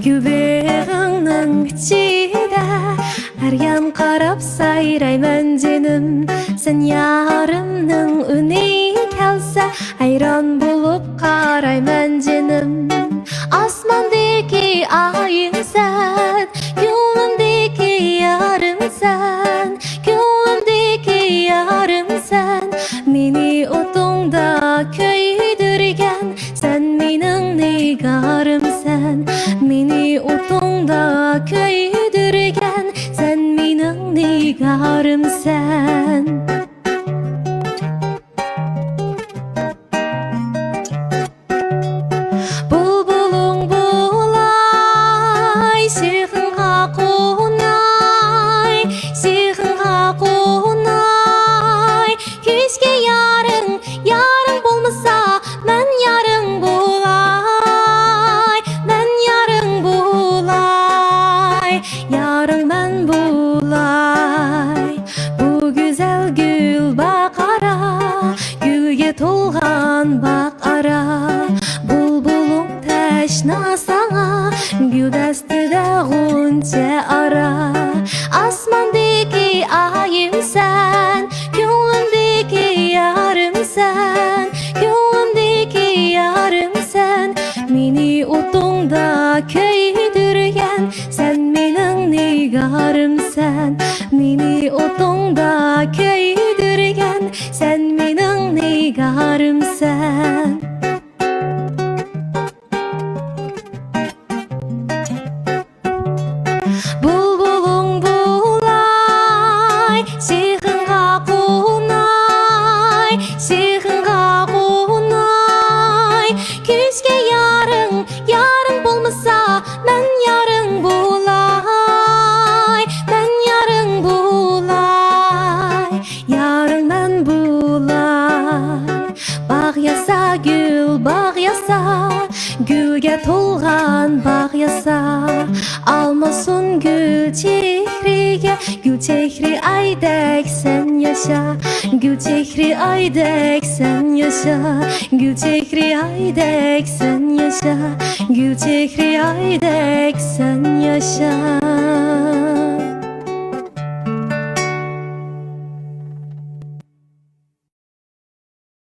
Göbeğinin içinde her yan qarab sayrayman canım. Sen yarımның üne kelsa hayron bo'lib qarayman canım. Asmandagi ayimsan, ko'nglimdagi yarimsan, ko'nglimdagi yarimsan. Meni o'tingda kuydirgan, sen mening nigorimsan. Meni o'tingda kuydirgan, sen mening nigorimsan. Yarın ben bulay, bu güzel gül bakara, gülge tolgan bak ara. Bulbulum teşna sana, gül destide gunca ara. Asmandaki ayım sen, gönlümdeki yarım sen, gönlümdeki yarım sen. Meni o'tingda kuydirgan, sen mening nigorimsan. Meni o'tingda kuydirgan, sen mening nigorimsan. Bulbulum bulay, sehrga qunay, sehrga qunay. Kuzga yarın bo'lmasa, men yarın bulay, men yarın bulay, yarın men bulay. Bag yasa gül, bag yasa, gülge to'lgan bag yasa. Almasun gül chehriga, gül chehri aydek sen yaşa. Gül chehri aydek sen yaşa, gül chehri aydek sen yaşa, gül chehri aydek sen yaşa.